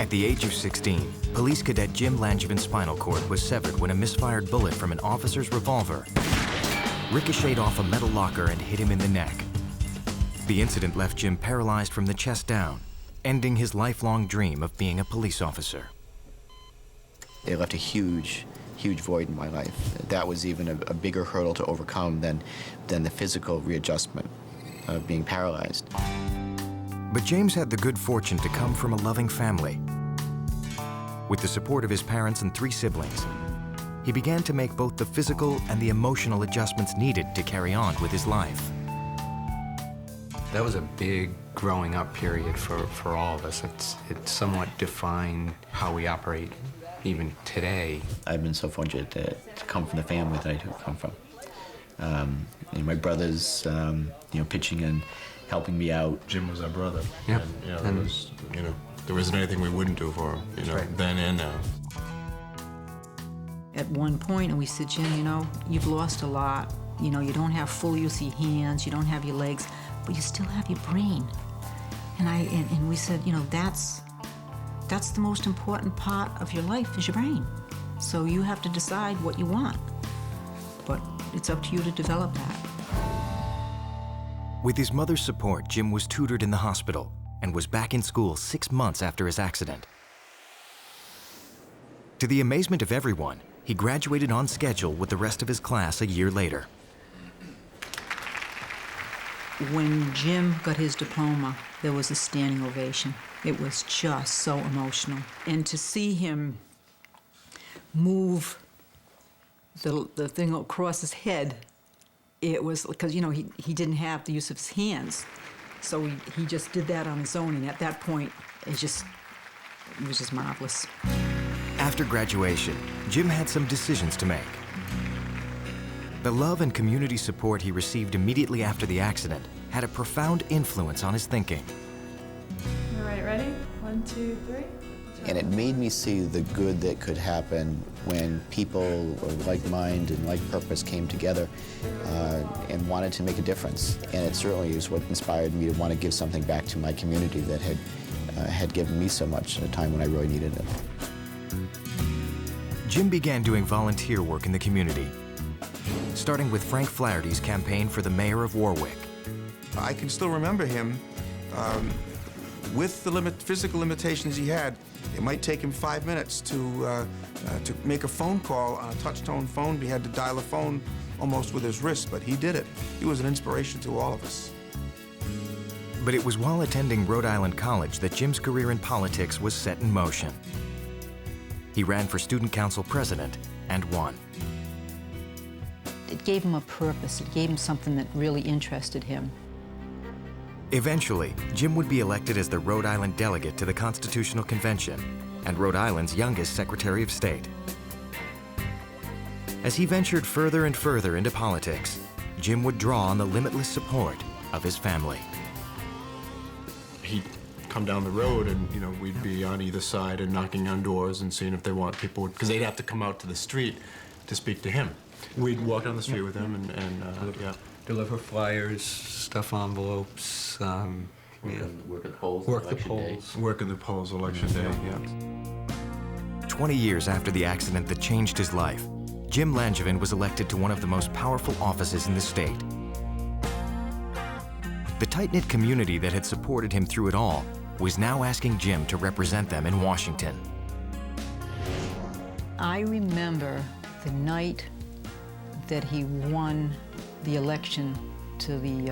At the age of 16, police cadet Jim Langevin's spinal cord was severed when a misfired bullet from an officer's revolver ricocheted off a metal locker and hit him in the neck. The incident left Jim paralyzed from the chest down, ending his lifelong dream of being a police officer. It left a huge void in my life. That was even a bigger hurdle to overcome than the physical readjustment of being paralyzed. But James had the good fortune to come from a loving family. With the support of his parents and 3 siblings, he began to make both the physical and the emotional adjustments needed to carry on with his life. That was a big growing up period for all of us. It somewhat defined how we operate even today. I've been so fortunate to come from the family that I do come from. My brothers, pitching in, helping me out. Jim was our brother. Yeah. And there wasn't anything we wouldn't do for him, right. Then and now. At one point, and we said, Jim, you've lost a lot. You don't have full use of your hands, you don't have your legs, but you still have your brain. And we said, that's the most important part of your life is your brain. So you have to decide what you want. But it's up to you to develop that. With his mother's support, Jim was tutored in the hospital and was back in school 6 months after his accident. To the amazement of everyone, he graduated on schedule with the rest of his class a year later. When Jim got his diploma, there was a standing ovation. It was just so emotional. And to see him move the thing across his head, it was because, he didn't have the use of his hands. So he just did that on his own, and at that point, it was just marvelous. After graduation, Jim had some decisions to make. The love and community support he received immediately after the accident had a profound influence on his thinking. All right, ready? 1, 2, 3. And it made me see the good that could happen when people of like mind and like purpose came together and wanted to make a difference. And it certainly is what inspired me to want to give something back to my community that had given me so much at a time when I really needed it. Jim began doing volunteer work in the community, starting with Frank Flaherty's campaign for the mayor of Warwick. I can still remember him with the physical limitations he had. It might take him 5 minutes to make a phone call on a touch-tone phone. He had to dial a phone almost with his wrist, but he did it. He was an inspiration to all of us. But it was while attending Rhode Island College that Jim's career in politics was set in motion. He ran for student council president and won. It gave him a purpose. It gave him something that really interested him. Eventually, Jim would be elected as the Rhode Island delegate to the Constitutional Convention and Rhode Island's youngest Secretary of State. As he ventured further and further into politics, Jim would draw on the limitless support of his family. He'd come down the road and, we'd be on either side and knocking on doors and seeing if they want people, because they'd have to come out to the street to speak to him. We'd walk down the street with him and Deliver flyers, stuff envelopes, Work at the polls. work the polls. work at the polls election day, yeah. 20 years after the accident that changed his life, Jim Langevin was elected to one of the most powerful offices in the state. The tight-knit community that had supported him through it all was now asking Jim to represent them in Washington. I remember the night that he won the election to the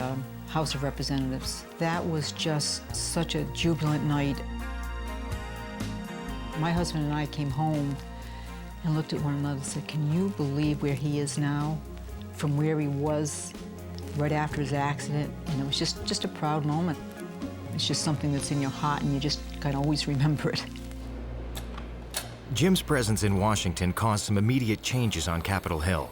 House of Representatives. That was just such a jubilant night. My husband and I came home and looked at one another and said, can you believe where he is now from where he was right after his accident? And it was just a proud moment. It's just something that's in your heart and you just kind of always remember it. Jim's presence in Washington caused some immediate changes on Capitol Hill.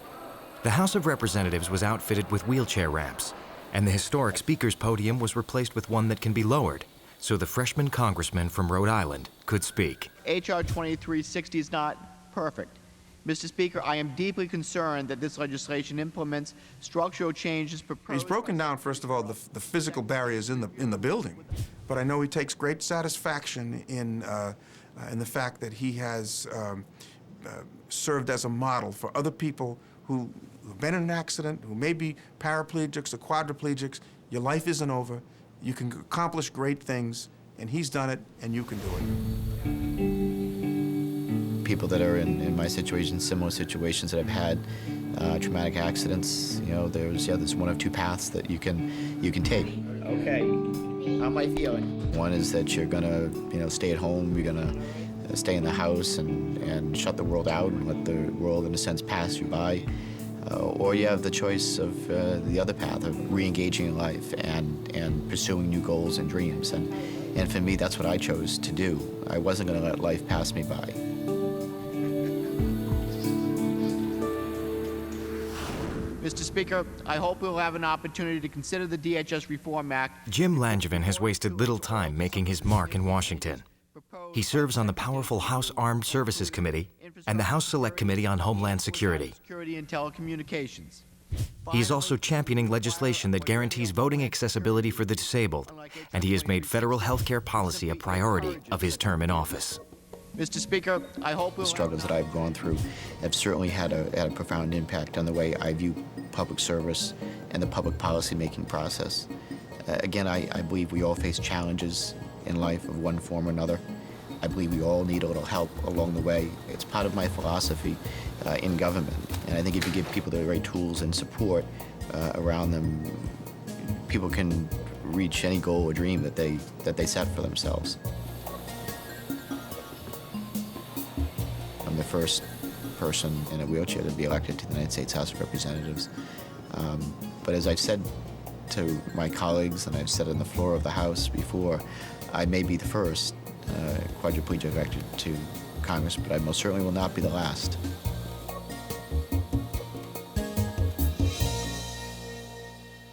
The House of Representatives was outfitted with wheelchair ramps, and the historic Speaker's podium was replaced with one that can be lowered, so the freshman congressman from Rhode Island could speak. H.R. 2360 is not perfect. Mr. Speaker, I am deeply concerned that this legislation implements structural changes proposed. He's broken down, first of all, the physical barriers in the building. but I know he takes great satisfaction in the fact that he has served as a model for other people who've been in an accident, who may be paraplegics or quadriplegics. Your life isn't over. You can accomplish great things, and he's done it, and you can do it. People that are in my situation, similar situations that have had traumatic accidents, you know, there's one of two paths that you can take. Okay. How am I feeling? One is that you're gonna, you know, stay at home. You're gonna stay in the house and shut the world out and let the world, in a sense, pass you by. Or you have the choice of the other path of re-engaging in life and pursuing new goals and dreams. And for me, that's what I chose to do. I wasn't going to let life pass me by. Mr. Speaker, I hope we'll have an opportunity to consider the DHS Reform Act. Jim Langevin has wasted little time making his mark in Washington. He serves on the powerful House Armed Services Committee and the House Select Committee on Homeland Security. Security and Telecommunications. He is also championing legislation that guarantees voting accessibility for the disabled, and he has made federal health care policy a priority of his term in office. Mr. Speaker, I hope The struggles that I've gone through have certainly had a profound impact on the way I view public service and the public policy-making process. Again, I believe we all face challenges in life of one form or another. I believe we all need a little help along the way. It's part of my philosophy in government. And I think if you give people the right tools and support around them, people can reach any goal or dream that they set for themselves. I'm the first person in a wheelchair to be elected to the United States House of Representatives. But as I've said to my colleagues, and I've said on the floor of the House before, I may be the first quadriplegic elected to Congress, but I most certainly will not be the last.